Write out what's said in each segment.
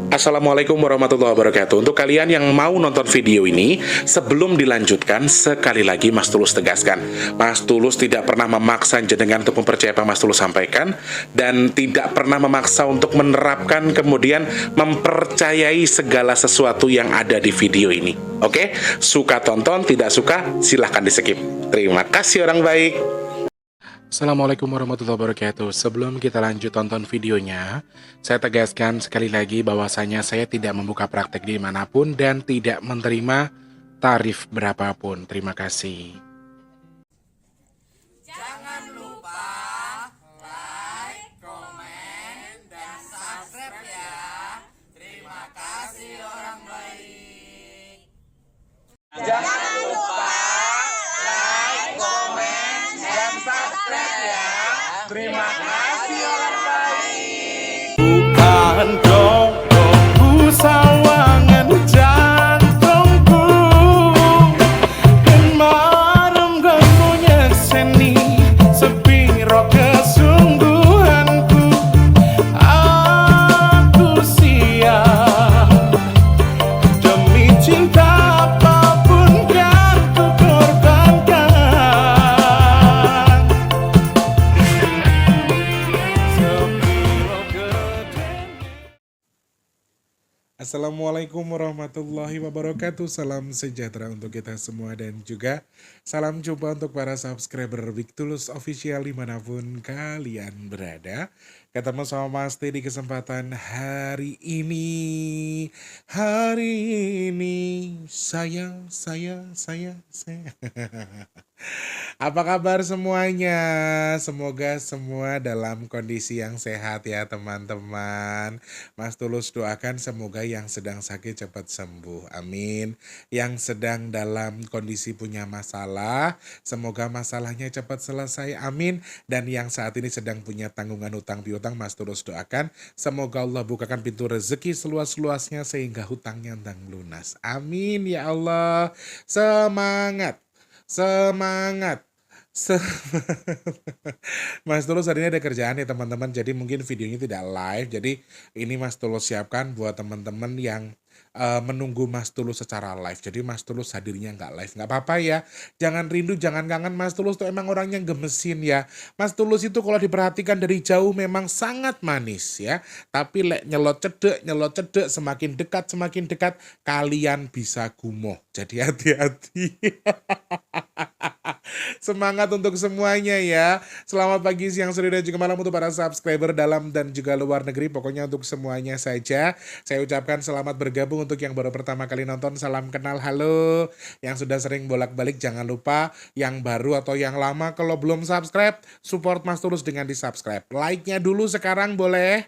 Assalamualaikum warahmatullahi wabarakatuh. Untuk kalian yang mau nonton video ini, sebelum dilanjutkan, sekali lagi Mas Tulus tegaskan, Mas Tulus tidak pernah memaksa jenengan untuk mempercayai apa Mas Tulus sampaikan, dan tidak pernah memaksa untuk menerapkan kemudian mempercayai segala sesuatu yang ada di video ini. Oke? Suka tonton, tidak suka silahkan di skip. Terima kasih orang baik. Assalamualaikum warahmatullahi wabarakatuh. Sebelum kita lanjut tonton videonya, saya tegaskan sekali lagi bahwasanya saya tidak membuka praktek dimanapun dan tidak menerima tarif berapapun. Terima kasih. Jangan lupa like, komen, dan subscribe ya. Terima kasih orang baik. Jangan lupa like, komen, dan subscribe ya. Terima kasih orang baik. Bukan dongku sawangan jantungku dan marem ganggu nyekseni sepiro kesungguhanku. Aku siap demi cinta apapun kan ku korbankan. Sepiro gedenya. Assalamualaikum warahmatullahi wabarakatuh. Salam sejahtera untuk kita semua dan juga salam jumpa untuk para subscriber Big Tulus Official dimanapun kalian berada. Ketemu sama Mas T di kesempatan hari ini. Hari ini saya. Apa kabar semuanya? Semoga semua dalam kondisi yang sehat ya teman-teman. Mas Tulus doakan semoga yang sedang sakit cepat sembuh. Amin. Yang sedang dalam kondisi punya masalah, semoga masalahnya cepat selesai. Amin. Dan yang saat ini sedang punya tanggungan hutang piutang, Mas Tulus doakan semoga Allah bukakan pintu rezeki seluas-luasnya sehingga hutangnya ndang lunas. Amin ya Allah. Semangat. Semangat. Mas Tulus hari ini ada kerjaan ya teman-teman, jadi mungkin videonya tidak live. Jadi ini Mas Tulus siapkan buat teman-teman yang menunggu Mas Tulus secara live. Jadi Mas Tulus hadirnya nggak live, nggak apa-apa ya. Jangan rindu, jangan kangen. Mas Tulus tuh emang orangnya gemesin ya. Mas Tulus itu kalau diperhatikan dari jauh memang sangat manis ya. Tapi lek nyelot cedek, semakin dekat kalian bisa gumoh. Jadi hati-hati. Semangat untuk semuanya ya. Selamat pagi, siang, sore, dan juga malam untuk para subscriber dalam dan juga luar negeri. Pokoknya untuk semuanya saja saya ucapkan selamat bergabung. Untuk yang baru pertama kali nonton, salam kenal, halo. Yang sudah sering bolak-balik jangan lupa. Yang baru atau yang lama kalau belum subscribe, support Mas Tulus dengan di subscribe. Like-nya dulu sekarang boleh.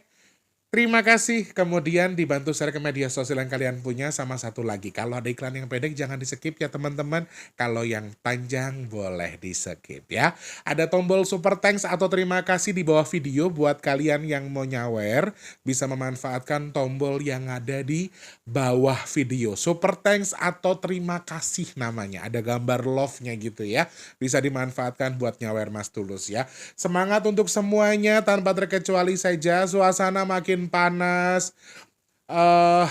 Terima kasih. Kemudian dibantu share ke media sosial yang kalian punya. Sama satu lagi, kalau ada iklan yang pendek jangan di skip ya teman-teman. Kalau yang panjang boleh di skip ya. Ada tombol super thanks atau terima kasih di bawah video. Buat kalian yang mau nyawer, bisa memanfaatkan tombol yang ada di bawah video. Super thanks atau terima kasih namanya. Ada gambar love-nya gitu ya. Bisa dimanfaatkan buat nyawer Mas Tulus ya. Semangat untuk semuanya tanpa terkecuali saja. Suasana makin panas,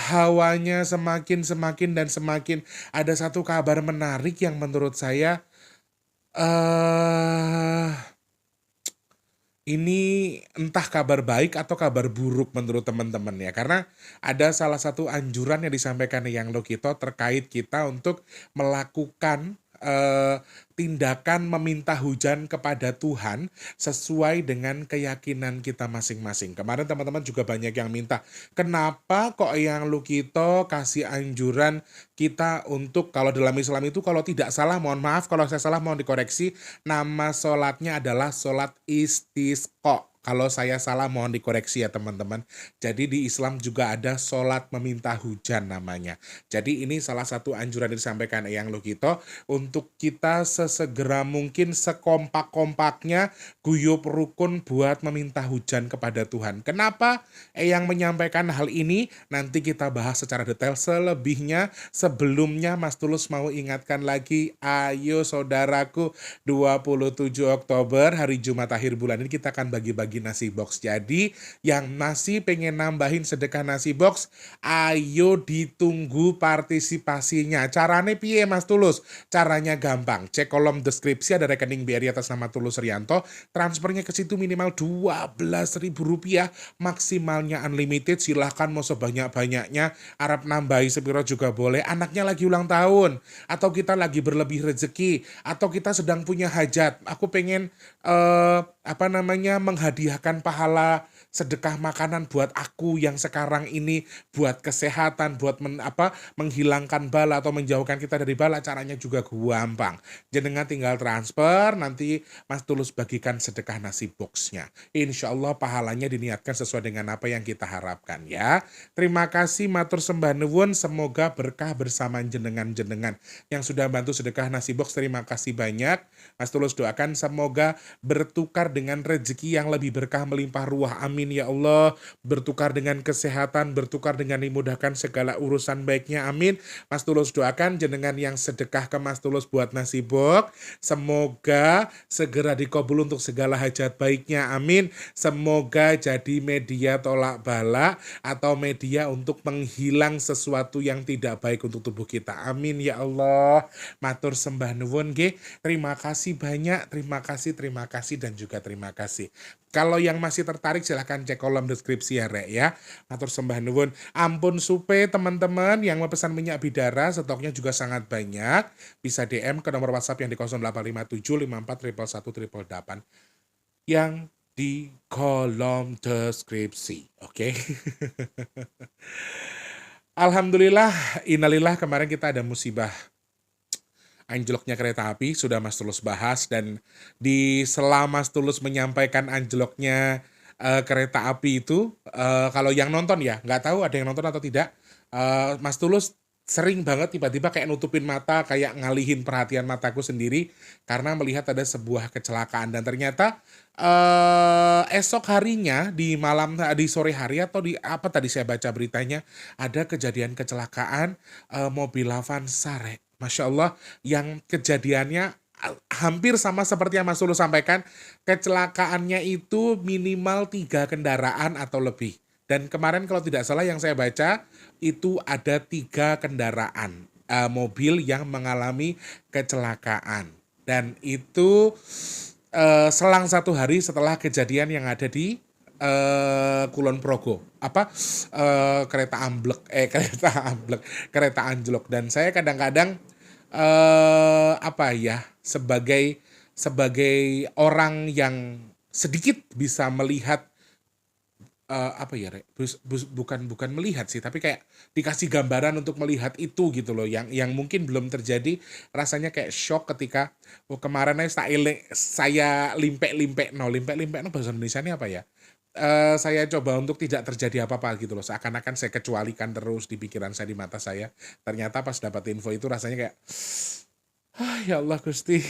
hawanya semakin dan semakin. Ada satu kabar menarik yang menurut saya ini entah kabar baik atau kabar buruk menurut teman-teman ya. Karena ada salah satu anjuran yang disampaikan Yang Lokito terkait kita untuk melakukan tindakan meminta hujan kepada Tuhan sesuai dengan keyakinan kita masing-masing. Kemarin teman-teman juga banyak yang minta, kenapa kok Yang Lokito kasih anjuran kita untuk, kalau dalam Islam itu kalau tidak salah, mohon maaf kalau saya salah mohon dikoreksi, nama sholatnya adalah sholat istisqa. Kalau saya salah mohon dikoreksi ya teman-teman. Jadi di Islam juga ada sholat meminta hujan namanya. Jadi ini salah satu anjuran yang disampaikan Yang Lokito untuk kita sesegera mungkin, sekompak-kompaknya guyup rukun buat meminta hujan kepada Tuhan. Kenapa Eyang menyampaikan hal ini? Nanti kita bahas secara detail selebihnya. Sebelumnya Mas Tulus mau ingatkan lagi, ayo saudaraku, 27 Oktober hari Jumat akhir bulan ini kita akan bagi-bagi bagi nasi box. Jadi yang masih pengen nambahin sedekah nasi box, ayo ditunggu partisipasinya. Caranya piye Mas Tulus? Caranya gampang. Cek kolom deskripsi ada rekening BRI atas nama Tulus Rianto. Transfernya ke situ minimal Rp12.000, maksimalnya unlimited. Silahkan mau sebanyak-banyaknya. Arab nambahi sepiro juga boleh. Anaknya lagi ulang tahun, atau kita lagi berlebih rezeki, atau kita sedang punya hajat. Aku pengen menghadiahkan pahala sedekah makanan buat aku yang sekarang ini, buat kesehatan, buat menghilangkan bala atau menjauhkan kita dari bala. Caranya juga gampang. Jenengan tinggal transfer, nanti Mas Tulus bagikan sedekah nasi boxnya. Insya Allah pahalanya diniatkan sesuai dengan apa yang kita harapkan ya. Terima kasih, matur sembah nuwun, semoga berkah bersama jenengan-jenengan yang sudah bantu sedekah nasi box. Terima kasih banyak. Mas Tulus doakan semoga bertukar dengan rezeki yang lebih berkah melimpah ruah. Amin ya Allah. Bertukar dengan kesehatan, bertukar dengan dimudahkan segala urusan baiknya. Amin. Mas Tulus doakan jenengan yang sedekah ke Mas Tulus buat nasi box, semoga segera dikabul untuk segala hajat baiknya. Amin. Semoga jadi media tolak bala atau media untuk menghilang sesuatu yang tidak baik untuk tubuh kita. Amin ya Allah. Matur sembah nuwun nggih. Terima kasih banyak, terima kasih dan juga terima kasih. Kalau yang masih tertarik silahkan cek kolom deskripsi ya Rek ya. Matur sembah nuwun. Ampun supe teman-teman yang mau pesan minyak bidara, stoknya juga sangat banyak. Bisa DM ke nomor WhatsApp yang di 085754111888 yang di kolom deskripsi. Oke. Alhamdulillah, innalillah, kemarin kita ada musibah anjloknya kereta api, sudah Mas Tulus bahas, dan di selama Mas Tulus menyampaikan anjloknya kereta api itu, kalau yang nonton ya, nggak tahu ada yang nonton atau tidak, Mas Tulus sering banget tiba-tiba kayak nutupin mata, kayak ngalihin perhatian mataku sendiri karena melihat ada sebuah kecelakaan, dan ternyata esok harinya di sore hari atau di apa tadi saya baca beritanya, ada kejadian kecelakaan mobil Avanza, Rek. Masya Allah, yang kejadiannya hampir sama seperti yang Mas Tulus sampaikan. Kecelakaannya itu minimal 3 kendaraan atau lebih. Dan kemarin kalau tidak salah yang saya baca, itu ada 3 kendaraan mobil yang mengalami kecelakaan. Dan itu selang 1 hari setelah kejadian yang ada di Kulon Progo, kereta anjlok. Dan saya kadang-kadang sebagai orang yang sedikit bisa melihat, bukan melihat sih, tapi kayak dikasih gambaran untuk melihat itu gitu loh, yang mungkin belum terjadi. Rasanya kayak shock ketika kemarin saya limpek no bahasa Indonesia ini apa ya, saya coba untuk tidak terjadi apa-apa gitu loh, seakan-akan saya kecualikan terus di pikiran saya, di mata saya. Ternyata pas dapat info itu rasanya kayak ya Allah Gusti,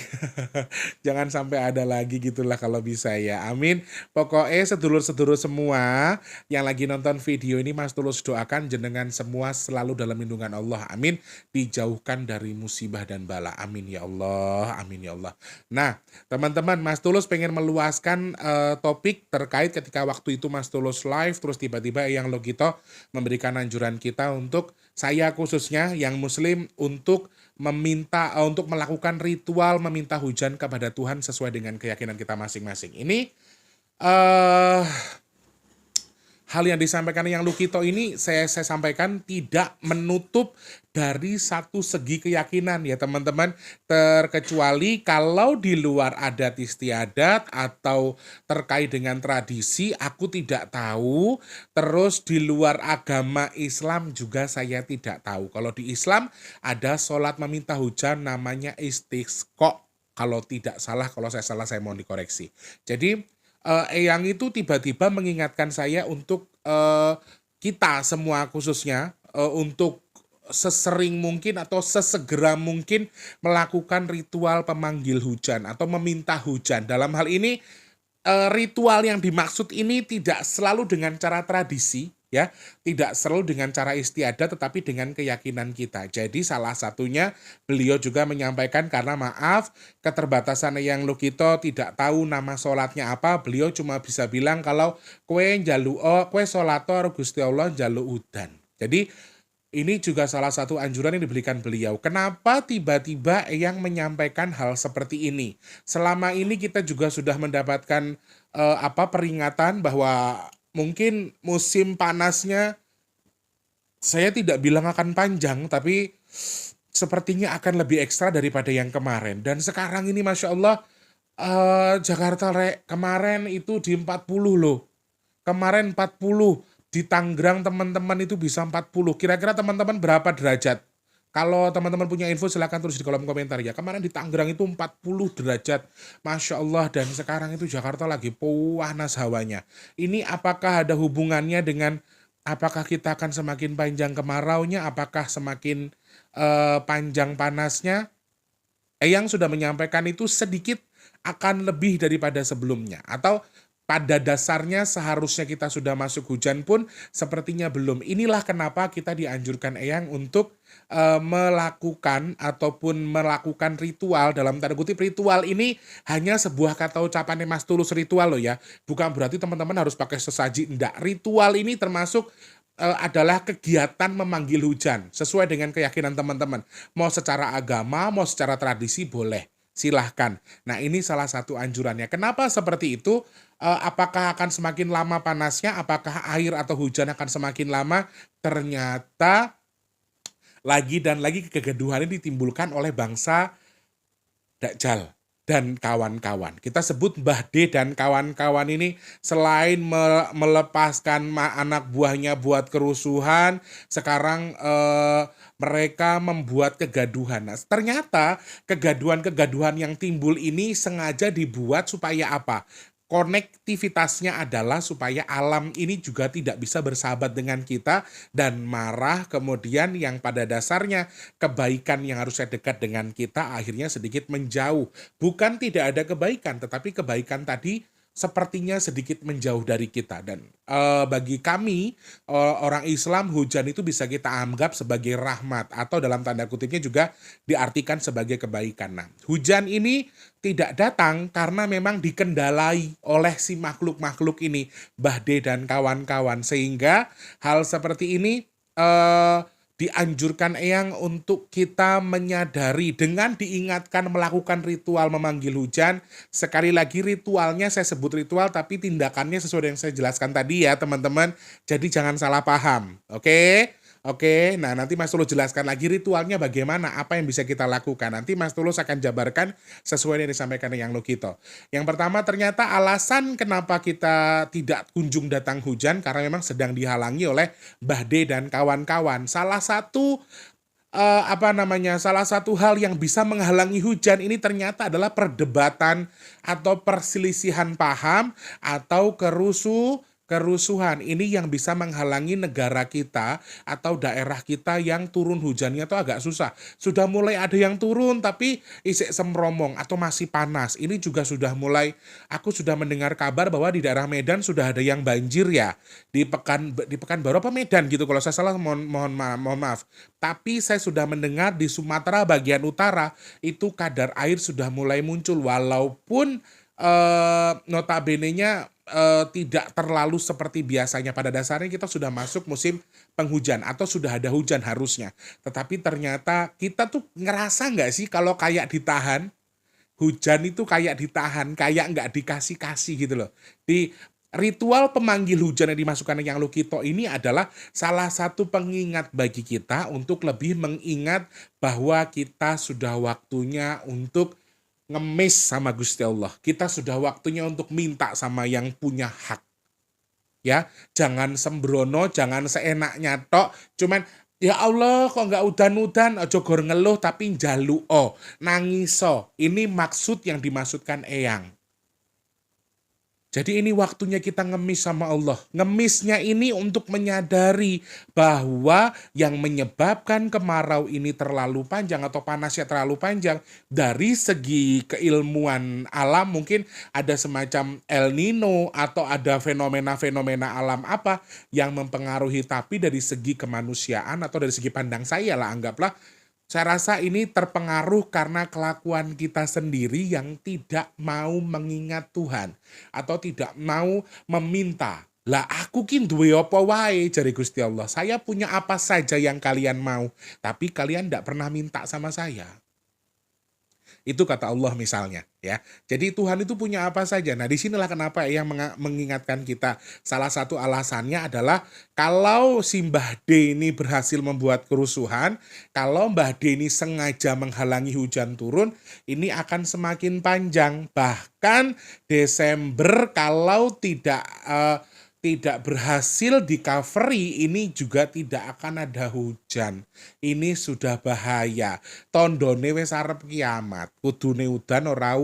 jangan sampai ada lagi gitulah kalau bisa ya. Amin. Pokoknya sedulur-sedulur semua yang lagi nonton video ini, Mas Tulus doakan jenengan semua selalu dalam lindungan Allah. Amin. Dijauhkan dari musibah dan bala. Amin ya Allah. Amin ya Allah. Nah, teman-teman, Mas Tulus pengen meluaskan topik terkait ketika waktu itu Mas Tulus live, terus tiba-tiba Eyang Logito memberikan anjuran kita untuk, saya khususnya yang muslim, untuk melakukan ritual meminta hujan kepada Tuhan sesuai dengan keyakinan kita masing-masing. Ini hal yang disampaikan Eyang Logito ini saya sampaikan tidak menutup dari satu segi keyakinan ya teman-teman, terkecuali kalau di luar adat istiadat atau terkait dengan tradisi aku tidak tahu, terus di luar agama Islam juga saya tidak tahu. Kalau di Islam ada sholat meminta hujan namanya istisqa, kalau tidak salah, kalau saya salah saya mohon dikoreksi. Jadi Eyang itu tiba-tiba mengingatkan saya untuk kita semua khususnya untuk sesering mungkin atau sesegera mungkin melakukan ritual pemanggil hujan atau meminta hujan. Dalam hal ini ritual yang dimaksud ini tidak selalu dengan cara tradisi, ya, tidak selalu dengan cara istiadat tetapi dengan keyakinan kita. Jadi salah satunya beliau juga menyampaikan karena maaf keterbatasan Eyang Lukito tidak tahu nama sholatnya apa, beliau cuma bisa bilang kalau kue njaluo, kue sholato karo Gusti Allah njaluk udan. Jadi ini juga salah satu anjuran yang diberikan beliau. Kenapa tiba-tiba Eyang menyampaikan hal seperti ini? Selama ini kita juga sudah mendapatkan peringatan bahwa mungkin musim panasnya saya tidak bilang akan panjang, tapi sepertinya akan lebih ekstra daripada yang kemarin. Dan sekarang ini Masya Allah, Jakarta kemarin itu di 40 loh. Kemarin 40, di Tangerang teman-teman itu bisa 40. Kira-kira teman-teman berapa derajat? Kalau teman-teman punya info silahkan tulis di kolom komentar ya. Kemarin di Tangerang itu 40 derajat. Masya Allah, dan sekarang itu Jakarta lagi panas hawanya. Ini apakah ada hubungannya dengan apakah kita akan semakin panjang kemaraunya? Apakah semakin panjang panasnya? Eyang sudah menyampaikan itu sedikit akan lebih daripada sebelumnya. Atau pada dasarnya seharusnya kita sudah masuk hujan pun sepertinya belum. Inilah kenapa kita dianjurkan Eyang untuk melakukan ataupun melakukan ritual, dalam tanda kutip ritual ini hanya sebuah kata ucapan Mas Tulus ritual loh ya. Bukan berarti teman-teman harus pakai sesaji, enggak. Ritual ini termasuk adalah kegiatan memanggil hujan sesuai dengan keyakinan teman-teman. Mau secara agama, mau secara tradisi boleh. Silahkan. Nah ini salah satu anjurannya. Kenapa seperti itu? Apakah akan semakin lama panasnya? Apakah air atau hujan akan semakin lama? Ternyata lagi dan lagi kegaduhan ini ditimbulkan oleh bangsa Dajjal dan kawan-kawan. Kita sebut Mbah D dan kawan-kawan ini selain melepaskan anak buahnya buat kerusuhan, sekarang mereka membuat kegaduhan. Nah, ternyata kegaduhan-kegaduhan yang timbul ini sengaja dibuat supaya apa? Konektivitasnya adalah supaya alam ini juga tidak bisa bersahabat dengan kita dan marah, kemudian yang pada dasarnya kebaikan yang harusnya dekat dengan kita akhirnya sedikit menjauh. Bukan tidak ada kebaikan, tetapi kebaikan tadi sepertinya sedikit menjauh dari kita. Dan bagi kami orang Islam, hujan itu bisa kita anggap sebagai rahmat atau dalam tanda kutipnya juga diartikan sebagai kebaikan. Nah, hujan ini tidak datang karena memang dikendalai oleh si makhluk-makhluk ini, Mbah D dan kawan-kawan, sehingga hal seperti ini dianjurkan Eyang untuk kita menyadari dengan diingatkan melakukan ritual memanggil hujan. Sekali lagi ritualnya saya sebut ritual tapi tindakannya sesuai dengan yang saya jelaskan tadi ya teman-teman. Jadi jangan salah paham. Oke? Oke, nah nanti Mas Tulus jelaskan lagi ritualnya bagaimana, apa yang bisa kita lakukan. Nanti Mas Tulus akan jabarkan sesuai yang disampaikan Eyang Lukito. Yang pertama ternyata alasan kenapa kita tidak kunjung datang hujan karena memang sedang dihalangi oleh Mbah D dan kawan-kawan. Salah satu salah satu hal yang bisa menghalangi hujan ini ternyata adalah perdebatan atau perselisihan paham atau kerusuhan. Ini yang bisa menghalangi negara kita atau daerah kita yang turun hujannya itu agak susah. Sudah mulai ada yang turun tapi isik semromong atau masih panas. Ini juga sudah mulai, aku sudah mendengar kabar bahwa di daerah Medan sudah ada yang banjir ya. Di Pekanbaru apa Medan gitu, kalau saya salah mohon maaf. Tapi saya sudah mendengar di Sumatera bagian utara itu kadar air sudah mulai muncul walaupun notabene-nya tidak terlalu seperti biasanya. Pada dasarnya kita sudah masuk musim penghujan atau sudah ada hujan harusnya. Tetapi ternyata kita tuh ngerasa nggak sih kalau kayak ditahan, hujan itu kayak ditahan, kayak nggak dikasih-kasih gitu loh. Di ritual pemanggil hujan yang dimasukkan Eyang Lukito ini adalah salah satu pengingat bagi kita untuk lebih mengingat bahwa kita sudah waktunya untuk ngemis sama Gusti Allah. Kita sudah waktunya untuk minta sama yang punya hak. Ya, jangan sembrono, jangan seenaknya tok. Cuman ya Allah kok nggak udan-udan, aja gor ngeluh tapi njaluo, nangiso. Ini maksud yang dimaksudkan Eyang. Jadi ini waktunya kita ngemis sama Allah. Ngemisnya ini untuk menyadari bahwa yang menyebabkan kemarau ini terlalu panjang atau panasnya terlalu panjang, dari segi keilmuan alam mungkin ada semacam El Nino atau ada fenomena-fenomena alam apa yang mempengaruhi, tapi dari segi kemanusiaan atau dari segi pandang saya lah, anggaplah saya rasa ini terpengaruh karena kelakuan kita sendiri yang tidak mau mengingat Tuhan atau tidak mau meminta. Lah aku ki duwe apa wae jari Gusti Allah. Saya punya apa saja yang kalian mau, tapi kalian tidak pernah minta sama saya. Itu kata Allah misalnya, ya. Jadi Tuhan itu punya apa saja. Nah, disinilah kenapa yang mengingatkan kita. Salah satu alasannya adalah kalau si Mbah D ini berhasil membuat kerusuhan, kalau Mbah D ini sengaja menghalangi hujan turun, ini akan semakin panjang. Bahkan Desember kalau tidak berhasil di-covery, ini juga tidak akan ada hujan. Ini sudah bahaya. Tondone wis arep kiamat. Kudune udan ora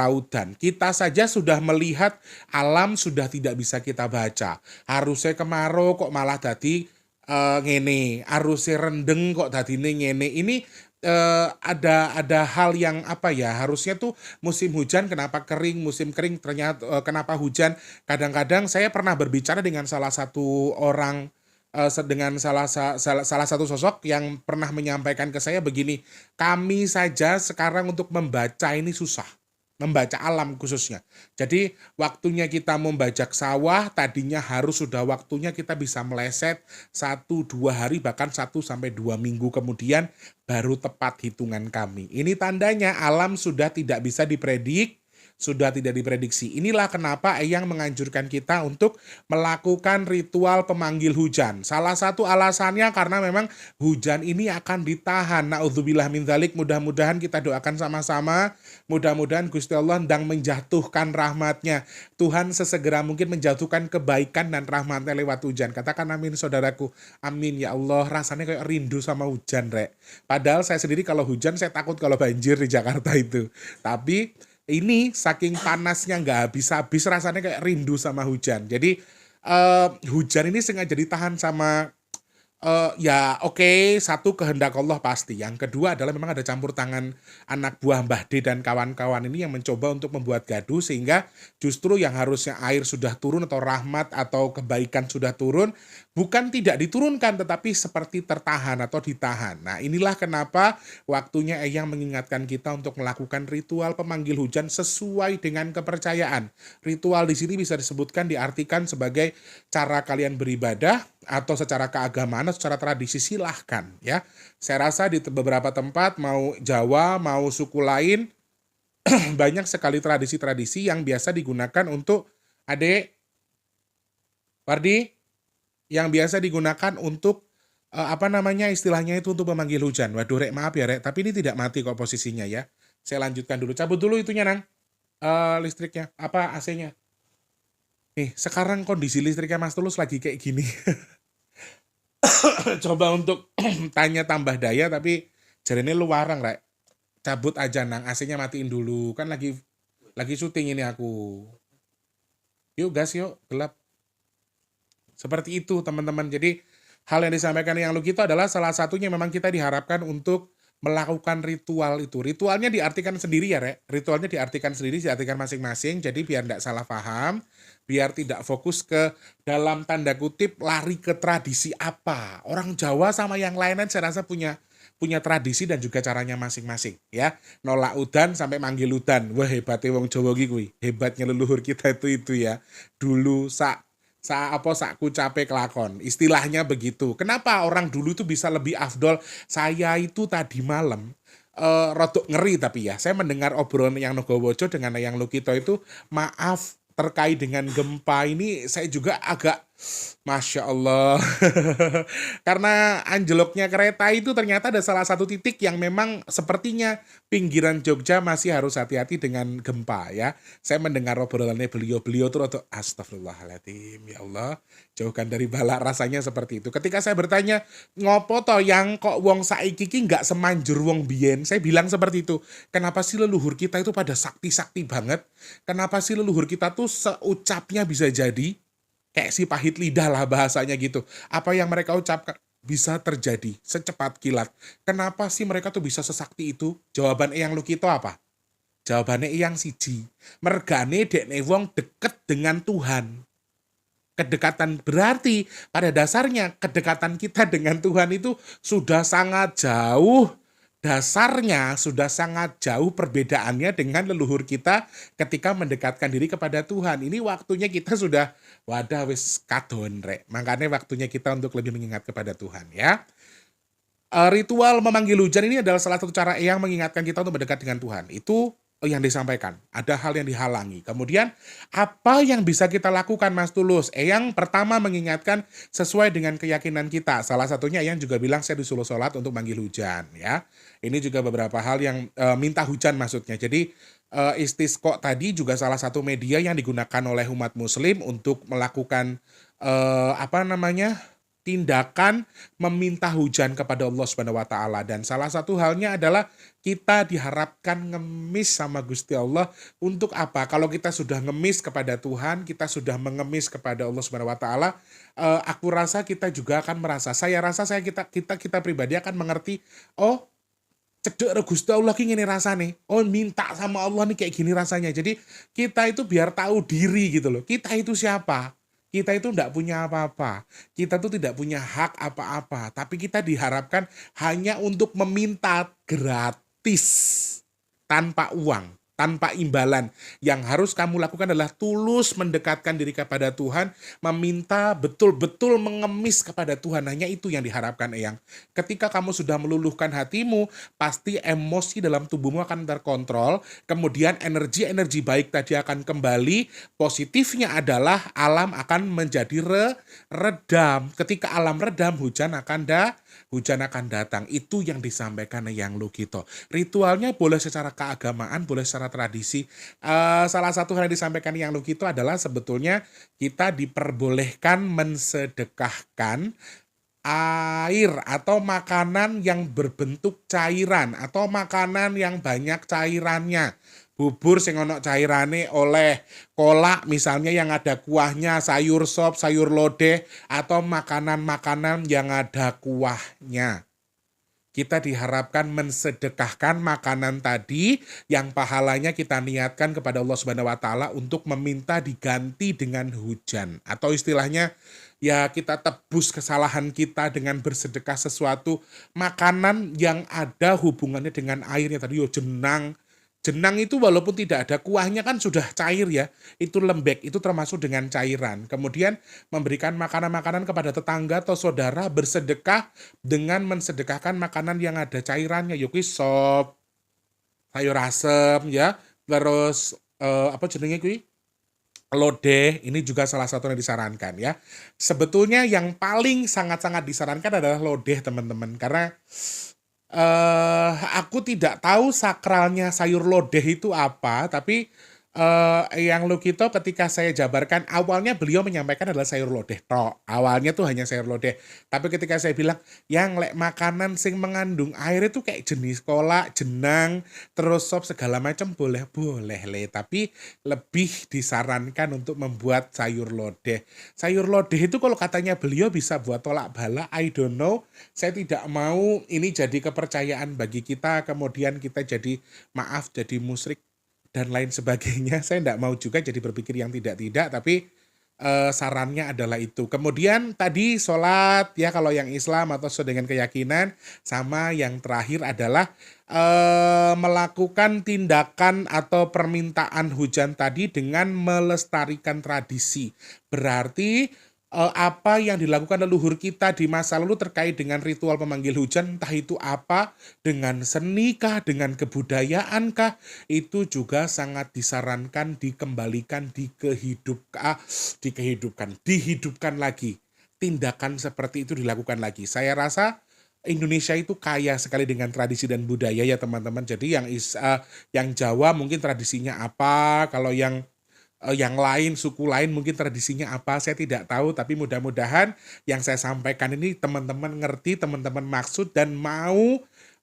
udan. Kita saja sudah melihat alam sudah tidak bisa kita baca. Harusnya kemarau kok malah dadi ngene. Harusnya rendeng kok dadine ngene. Ini ada hal yang apa ya, harusnya tuh musim hujan kenapa kering, musim kering ternyata kenapa hujan. Kadang-kadang saya pernah berbicara dengan salah satu orang, dengan salah satu sosok yang pernah menyampaikan ke saya begini, kami saja sekarang untuk membaca ini susah. Membaca alam khususnya. Jadi waktunya kita membajak sawah tadinya harus sudah waktunya kita bisa meleset 1-2 hari bahkan 1-2 minggu kemudian baru tepat hitungan kami. Ini tandanya alam sudah tidak bisa sudah tidak diprediksi. Inilah kenapa Eyang menganjurkan kita untuk melakukan ritual pemanggil hujan. Salah satu alasannya karena memang hujan ini akan ditahan. Na'udzubillah min dzalik. Mudah-mudahan kita doakan sama-sama. Mudah-mudahan Gusti Allah sedang menjatuhkan rahmatnya. Tuhan sesegera mungkin menjatuhkan kebaikan dan rahmatnya lewat hujan. Katakan amin saudaraku. Amin ya Allah. Rasanya kayak rindu sama hujan, Rek. Padahal saya sendiri kalau hujan saya takut kalau banjir di Jakarta itu. Tapi ini saking panasnya nggak habis-habis, rasanya kayak rindu sama hujan. Jadi hujan ini sengaja ditahan sama ya oke, satu kehendak Allah pasti. Yang kedua adalah memang ada campur tangan anak buah Mbah D dan kawan-kawan ini yang mencoba untuk membuat gaduh sehingga justru yang harusnya air sudah turun atau rahmat atau kebaikan sudah turun, bukan tidak diturunkan tetapi seperti tertahan atau ditahan. Nah, inilah kenapa waktunya Eyang mengingatkan kita untuk melakukan ritual pemanggil hujan sesuai dengan kepercayaan. Ritual di sini bisa disebutkan, diartikan sebagai cara kalian beribadah atau secara keagamaan atau secara tradisi, silahkan ya. Saya rasa di beberapa tempat mau Jawa mau suku lain banyak sekali tradisi-tradisi yang biasa digunakan untuk Adek Wardi, yang biasa digunakan untuk apa namanya istilahnya itu untuk memanggil hujan. Waduh Rek, maaf ya Rek, tapi ini tidak mati kok posisinya ya. Saya lanjutkan dulu, cabut dulu itunya Nang. Listriknya, apa AC-nya. Nih, sekarang kondisi listriknya Mas Tulus lagi kayak gini. Coba untuk tanya tambah daya tapi jarene lu warang Rek. Cabut aja Nang, AC-nya matiin dulu. Kan lagi syuting ini aku. Yuk gas yuk, gelap. Seperti itu teman-teman. Jadi hal yang disampaikan yang Lukito adalah salah satunya memang kita diharapkan untuk melakukan ritual itu. Ritualnya diartikan sendiri ya Rek. Ritualnya diartikan sendiri, diartikan masing-masing. Jadi biar tidak salah paham, biar tidak fokus ke dalam tanda kutip lari ke tradisi apa. Orang Jawa sama yang lainnya saya rasa punya tradisi dan juga caranya masing-masing ya. Nolak udan sampai manggil udan. Wah hebatnya wong Jawa kuwi. Hebatnya leluhur kita itu ya. Dulu sakku capek kelakon. Istilahnya begitu. Kenapa orang dulu itu bisa lebih afdol? Saya itu tadi malam rodok ngeri tapi ya. Saya mendengar obrolan yang Nogowojo dengan yang Lukito itu, maaf terkait dengan gempa ini saya juga agak Masya Allah. Karena anjloknya kereta itu ternyata ada salah satu titik yang memang sepertinya pinggiran Jogja masih harus hati-hati dengan gempa ya. Saya mendengar obrolannya beliau-beliau tuh roto astagfirullahaladzim ya Allah. Jauhkan dari bala rasanya seperti itu. Ketika saya bertanya, ngopo toh yang kok wong saiki ki nggak semanjur wong biyen? Saya bilang seperti itu. Kenapa sih leluhur kita itu pada sakti-sakti banget? Kenapa sih leluhur kita tuh seucapnya bisa jadi? Kayak si pahit lidah lah bahasanya gitu. Apa yang mereka ucapkan bisa terjadi secepat kilat. Kenapa sih mereka tuh bisa sesakti itu? Jawaban Eyang Lukito apa? Jawabannya Eyang siji. Mergane dekne wong deket dengan Tuhan. Kedekatan berarti pada dasarnya kedekatan kita dengan Tuhan itu sudah sangat jauh, dasarnya sudah sangat jauh perbedaannya dengan leluhur kita ketika mendekatkan diri kepada Tuhan. Ini waktunya kita sudah wadah wis kadon rek. Makanya waktunya kita untuk lebih mengingat kepada Tuhan ya. Ritual memanggil hujan ini adalah salah satu cara Eyang mengingatkan kita untuk mendekat dengan Tuhan. Itu yang disampaikan. Ada hal yang dihalangi. Kemudian apa yang bisa kita lakukan Mas Tulus? Eyang pertama mengingatkan sesuai dengan keyakinan kita. Salah satunya Eyang juga bilang saya disuruh sholat untuk manggil hujan ya. Ini juga beberapa hal yang minta hujan maksudnya. Jadi istisqa tadi juga salah satu media yang digunakan oleh umat muslim untuk melakukan apa namanya? Tindakan meminta hujan kepada Allah Subhanahu wa taala dan salah satu halnya adalah kita diharapkan ngemis sama Gusti Allah untuk apa? Kalau kita sudah ngemis kepada Tuhan, kita sudah mengemis kepada Allah Subhanahu wa taala, aku rasa kita juga akan merasa, saya rasa kita pribadi akan mengerti, oh cedek re Gusti Allah ki ngene rasane. Oh minta sama Allah nih kayak gini rasanya. Jadi kita itu biar tahu diri gitu loh. Kita itu siapa? Kita itu tidak punya apa-apa. Kita tuh tidak punya hak apa-apa. Tapi kita diharapkan hanya untuk meminta gratis. Tanpa uang. Tanpa imbalan. Yang harus kamu lakukan adalah tulus mendekatkan diri kepada Tuhan. Meminta betul-betul mengemis kepada Tuhan. Hanya itu yang diharapkan Eyang. Ketika kamu sudah meluluhkan hatimu, pasti emosi dalam tubuhmu akan terkontrol. Kemudian energi-energi baik tadi akan kembali. Positifnya adalah alam akan menjadi redam. Ketika alam redam, hujan akan datang. Itu yang disampaikan Eyang Lukito. Ritualnya boleh secara keagamaan, boleh secara tradisi. Salah satu hal yang disampaikan Eyang Lukito adalah sebetulnya kita diperbolehkan mensedekahkan air atau makanan yang berbentuk cairan atau makanan yang banyak cairannya. Bubur sing ono cairane oleh kolak misalnya yang ada kuahnya, sayur sop, sayur lodeh atau makanan-makanan yang ada kuahnya. Kita diharapkan mensedekahkan makanan tadi yang pahalanya kita niatkan kepada Allah Subhanahu wa taala untuk meminta diganti dengan hujan atau istilahnya ya kita tebus kesalahan kita dengan bersedekah sesuatu makanan yang ada hubungannya dengan airnya tadi yo jenang. Jenang itu walaupun tidak ada kuahnya kan sudah cair ya, itu lembek, itu termasuk dengan cairan. Kemudian memberikan makanan-makanan kepada tetangga atau saudara bersedekah dengan mensedekahkan makanan yang ada cairannya, yaitu sop, sayur asem ya, terus apa jenenge kuwi? Lodeh, ini juga salah satu yang disarankan ya. Sebetulnya yang paling sangat-sangat disarankan adalah lodeh teman-teman, karena aku tidak tahu sakralnya sayur lodeh itu apa, tapi Eyang Lukito ketika saya jabarkan, awalnya beliau menyampaikan adalah sayur lodeh tok. Awalnya tuh hanya sayur lodeh. Tapi ketika saya bilang, yang lek makanan sing mengandung air itu kayak jenis kolak, jenang, terus sop segala macam boleh le. Tapi lebih disarankan untuk membuat sayur lodeh. Sayur lodeh itu kalau katanya beliau bisa buat tolak bala, I don't know. Saya tidak mau ini jadi kepercayaan bagi kita, kemudian kita jadi maaf jadi musyrik dan lain sebagainya. Saya tidak mau juga jadi berpikir yang tidak-tidak, tapi sarannya adalah itu. Kemudian tadi sholat ya kalau yang Islam atau sesuai dengan keyakinan, sama yang terakhir adalah melakukan tindakan atau permintaan hujan tadi dengan melestarikan tradisi. Berarti apa yang dilakukan leluhur kita di masa lalu terkait dengan ritual pemanggil hujan, entah itu apa, dengan seni kah, dengan kebudayaan kah, itu juga sangat disarankan dikembalikan, dihidupkan lagi. Tindakan seperti itu dilakukan lagi. Saya rasa Indonesia itu kaya sekali dengan tradisi dan budaya ya teman-teman. Jadi yang Jawa mungkin tradisinya apa, kalau yang lain, suku lain mungkin tradisinya apa, saya tidak tahu, tapi mudah-mudahan yang saya sampaikan ini teman-teman ngerti, teman-teman maksud dan mau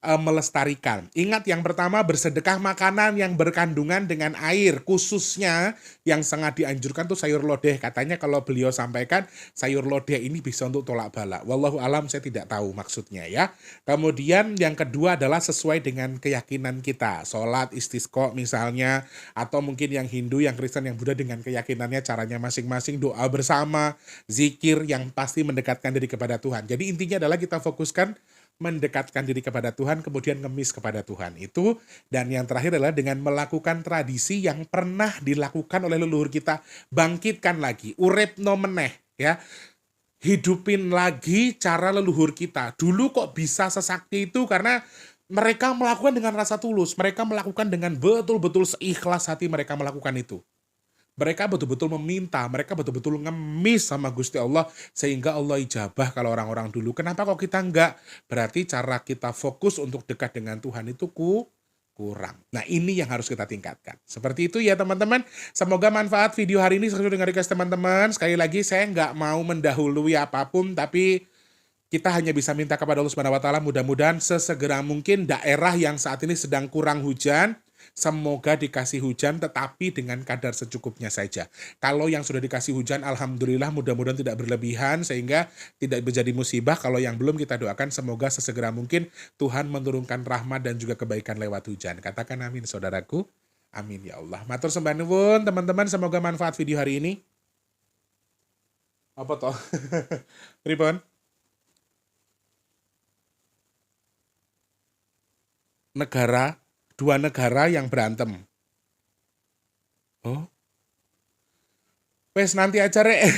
melestarikan. Ingat yang pertama, bersedekah makanan yang berkandungan dengan air, khususnya yang sangat dianjurkan tuh sayur lodeh. Katanya kalau beliau sampaikan sayur lodeh ini bisa untuk tolak bala. Wallahu alam, saya tidak tahu maksudnya ya. Kemudian yang kedua adalah sesuai dengan keyakinan kita. Sholat istisqa misalnya, atau mungkin yang Hindu, yang Kristen, yang Buddha dengan keyakinannya caranya masing-masing, doa bersama, zikir yang pasti mendekatkan diri kepada Tuhan. Jadi intinya adalah kita fokuskan mendekatkan diri kepada Tuhan, kemudian ngemis kepada Tuhan itu. Dan yang terakhir adalah dengan melakukan tradisi yang pernah dilakukan oleh leluhur kita, bangkitkan lagi, uripno meneh ya, hidupin lagi cara leluhur kita. Dulu kok bisa sesakti itu karena mereka melakukan dengan rasa tulus, mereka melakukan dengan betul-betul seikhlas hati mereka melakukan itu. Mereka betul-betul meminta, mereka betul-betul ngemis sama Gusti Allah, sehingga Allah ijabah kalau orang-orang dulu. Kenapa kok kita enggak? Berarti cara kita fokus untuk dekat dengan Tuhan itu kurang. Nah ini yang harus kita tingkatkan. Seperti itu ya teman-teman. Semoga manfaat video hari ini sesuai dengan request teman-teman. Sekali lagi saya nggak mau mendahului apapun, tapi kita hanya bisa minta kepada Allah Subhanahu wa Ta'ala, mudah-mudahan sesegera mungkin daerah yang saat ini sedang kurang hujan, semoga dikasih hujan tetapi dengan kadar secukupnya saja. Kalau yang sudah dikasih hujan, alhamdulillah mudah-mudahan tidak berlebihan sehingga tidak menjadi musibah. Kalau yang belum, kita doakan semoga sesegera mungkin Tuhan menurunkan rahmat dan juga kebaikan lewat hujan. Katakan amin saudaraku. Amin ya Allah. Matur sembah nuwun teman-teman, semoga manfaat video hari ini. Apa toh? Pripun? Dua negara yang berantem. Oh, wes nanti aja rek.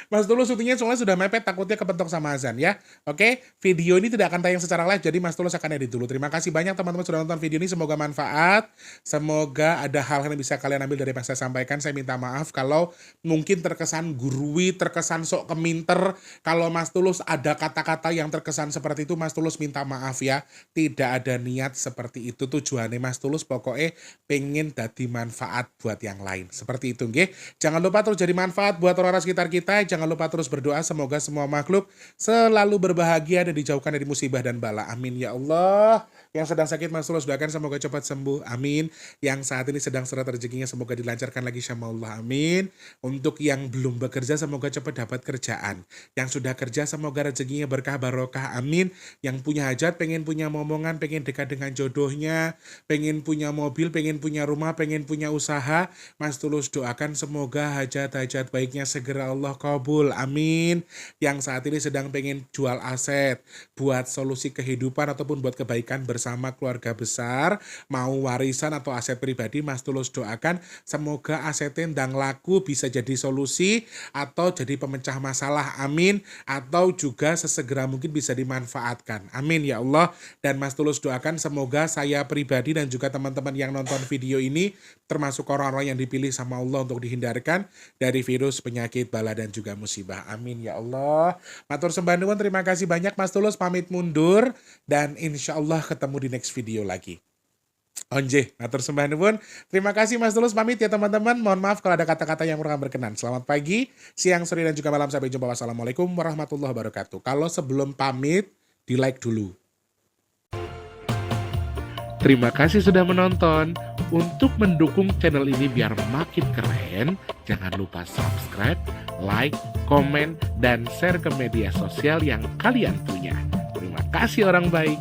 Mas Tulus syutingnya soalnya sudah mepet, takutnya kepentok sama azan ya. Oke, video ini tidak akan tayang secara live, jadi Mas Tulus akan edit dulu. Terima kasih banyak teman-teman sudah nonton video ini, semoga manfaat. Semoga ada hal yang bisa kalian ambil dari yang saya sampaikan. Saya minta maaf kalau mungkin terkesan gurui, terkesan sok keminter. Kalau Mas Tulus ada kata-kata yang terkesan seperti itu, Mas Tulus minta maaf ya. Tidak ada niat seperti itu tujuannya Mas Tulus, pokoknya pengen dadi manfaat buat yang lain. Seperti itu nggih. Jangan lupa terus jadi manfaat buat orang-orang sekitar kita. Jangan lupa terus berdoa semoga semua makhluk selalu berbahagia dan dijauhkan dari musibah dan bala. Amin ya Allah. Yang sedang sakit Mas Tulus doakan semoga cepat sembuh. Amin. Yang saat ini sedang seret rezekinya semoga dilancarkan lagi sama Allah. Amin. Untuk yang belum bekerja semoga cepat dapat kerjaan. Yang sudah kerja semoga rezekinya berkah barokah. Amin. Yang punya hajat, pengen punya momongan, pengen dekat dengan jodohnya, pengen punya mobil, pengen punya rumah, pengen punya usaha, Mas Tulus doakan semoga hajat baiknya segera Allah kabul. Amin. Yang saat ini sedang pengen jual aset buat solusi kehidupan ataupun buat kebaikan bersama keluarga besar, mau warisan atau aset pribadi, Mas Tulus doakan semoga asetnya ndang laku, bisa jadi solusi atau jadi pemecah masalah. Amin. Atau juga sesegera mungkin bisa dimanfaatkan. Amin ya Allah. Dan Mas Tulus doakan semoga saya pribadi dan juga teman-teman yang nonton video ini termasuk orang-orang yang dipilih sama Allah untuk dihindarkan dari virus, penyakit, bala, dan juga musibah. Amin ya Allah. Matur sembah nuwun, terima kasih banyak. Mas Tulus pamit mundur dan insya Allah ketemu di next video lagi. Onje, matur sembah nuwun. Terima kasih Mas Tulus, pamit ya teman-teman. Mohon maaf kalau ada kata-kata yang kurang berkenan. Selamat pagi, siang, sore, dan juga malam. Sampai jumpa. Wassalamualaikum warahmatullahi wabarakatuh. Kalau sebelum pamit, di like dulu. Terima kasih sudah menonton. Untuk mendukung channel ini biar makin keren, jangan lupa subscribe, like, komen, dan share ke media sosial yang kalian punya. Terima kasih orang baik.